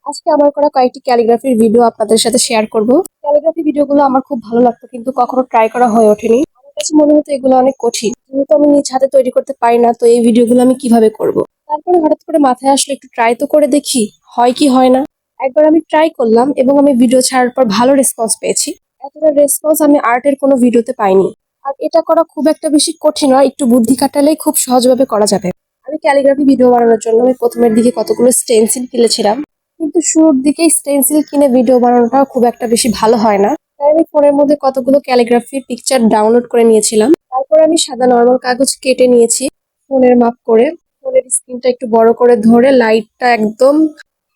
আজকে আমার করা কয়েকটি ক্যালিগ্রাফির ভিডিও আপনাদের সাথে শেয়ার করব। ক্যালিগ্রাফি ভিডিওগুলো আমার খুব ভালো লাগতো, কিন্তু কখনো ট্রাই করা হয়ে ওঠেনি। আমার কাছে মনে হতো এগুলো অনেক কঠিন, যেহেতু আমি নিজ হাতে তৈরি করতে পারি না, তো এই ভিডিওগুলো আমি কিভাবে করব। তারপরে হঠাৎ করে মাথায় আসলে একটু ট্রাই তো করে দেখি, হয় কি হয় না। একবার আমি ট্রাই করলাম এবং আমি ভিডিও ছাড়ার পর ভালো রেসপন্স পেয়েছি। এতটা রেসপন্স আমি আর্টের কোনো ভিডিওতে পাইনি। আর এটা করা খুব একটা বেশি কঠিন নয়, একটু বুদ্ধি খাটালেই খুব সহজভাবে করা যাবে। আমি ক্যালিগ্রাফি ভিডিও বানানোর জন্য আমি প্রথমের দিকে কতগুলো স্টেনসিল কিনেছিলাম, কিন্তু শুরুর দিকে স্টেনসিল কিনে ভিডিও বানানোটা খুব একটা বেশি ভালো হয় না। তাই আমি ফোনের মধ্যে কতগুলো ক্যালিগ্রাফির পিকচার ডাউনলোড করে নিয়েছিলাম। তারপর আমি সাদা নর্মাল কাগজ কেটে নিয়েছি ফোনের মাপ করে। ফোনের স্ক্রিনটা একটু বড় করে ধরে লাইটটা একদম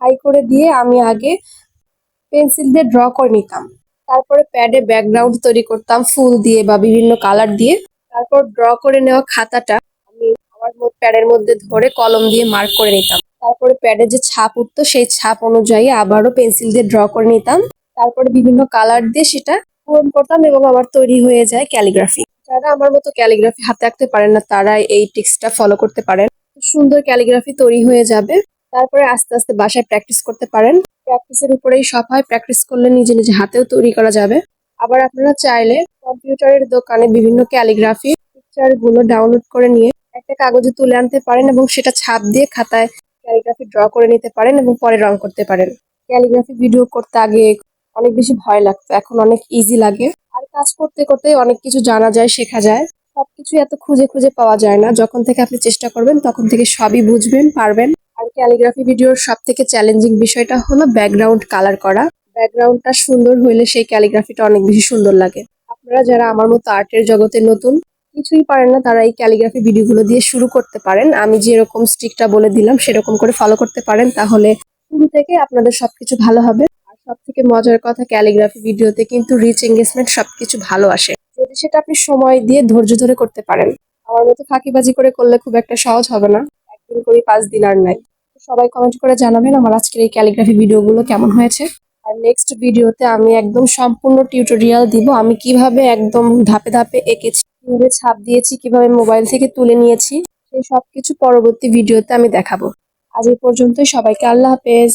হাই করে দিয়ে আমি আগে পেন্সিল দিয়ে ড্র করে নিতাম। তারপরে প্যাডে ব্যাকগ্রাউন্ড তৈরি করতাম ফুল দিয়ে বা বিভিন্ন কালার দিয়ে। তারপর ড্র করে নেওয়া খাতাটা আমি আমার প্যাডের মধ্যে ধরে কলম দিয়ে মার্ক করে নিতাম। তারপরে প্যাডে যে ছাপ উঠতো সেই ছাপ অনুযায়ী আবারও পেন্সিল দিয়ে ড্র করে নিতাম। তারপরে বিভিন্ন কালার দিয়ে সেটা পূরণ করতাম এবং আমার তৈরি হয়ে যায় ক্যালিগ্রাফি। যারা আমার মতো ক্যালিগ্রাফি হাতে আঁকতে পারেন না, তারা এই টিক্সটা ফলো করতে পারেন। সুন্দর ক্যালিগ্রাফি তৈরি হয়ে যাবে। তারপরে আস্তে আস্তে বাসায় প্র্যাকটিস করতে পারেন। প্র্যাকটিসের উপরেই সব হয়, প্র্যাকটিস করলে নিজে নিজে হাতেও তৈরি করা যাবে। আবার আপনারা চাইলে কম্পিউটারের দোকানে বিভিন্ন ক্যালিগ্রাফি পিকচার গুলো ডাউনলোড করে নিয়ে একটা কাগজে তুলে আনতে পারেন এবং সেটা ছাপ দিয়ে খাতায় ক্যালিগ্রাফি ড্র করে নিতে পারেন এবং পরে রং করতে পারেন। ক্যালিগ্রাফি ভিডিও করতে আগে অনেক বেশি ভয় লাগতো, এখন অনেক ইজি লাগে। আর কাজ করতে করতে অনেক কিছু জানা যায়, শেখা যায়। সবকিছু এত খুঁজে খুঁজে পাওয়া যায় না। যখন থেকে আপনি চেষ্টা করবেন তখন থেকে সবই বুঝবেন, পারবেন। আর ক্যালিগ্রাফি ভিডিওর সব থেকে চ্যালেঞ্জিং বিষয়টা হলো ব্যাকগ্রাউন্ড কালার করা। ব্যাকগ্রাউন্ডটা সুন্দর হইলে সেই ক্যালিগ্রাফিটা অনেক বেশি সুন্দর লাগে। আপনারা যারা আমার মতো আর্টের জগতে নতুন, কিছুই পারেন না, তারা এই ক্যালিগ্রাফি ভিডিওগুলো দিয়ে শুরু করতে পারেন। আমি যেরকম স্ট্রিকটা বলে দিলাম সেরকম করে ফলো করতে পারেন, তাহলে শুরু থেকে আপনাদের সবকিছু ভালো হবে। আর সব থেকে মজার কথা, ক্যালিগ্রাফি ভিডিওতে কিন্তু রিচ এঙ্গেজমেন্ট সবকিছু ভালো আসে, যদি সেটা আপনি সময় দিয়ে ধৈর্য ধরে করতে পারেন। আমার মতো ফাঁকিবাজি করে করলে খুব একটা সহজ হবে না। একদিন করি 5 দিন আর নাই। সবাই কমেন্ট করে জানাবেন আমার আজকের এই ক্যালিগ্রাফি ভিডিওগুলো কেমন হয়েছে। আর নেক্সট ভিডিওতে আমি একদম সম্পূর্ণ টিউটোরিয়াল দিব, আমি কিভাবে একদম ধাপে ধাপে এঁকেছি, কিভাবে ছাপ দিয়েছি, কিভাবে মোবাইল থেকে তুলে নিয়েছি, সেই সবকিছু পরবর্তী ভিডিওতে আমি দেখাবো। আজ এই পর্যন্তই, সবাইকে আল্লাহ হাফেজ।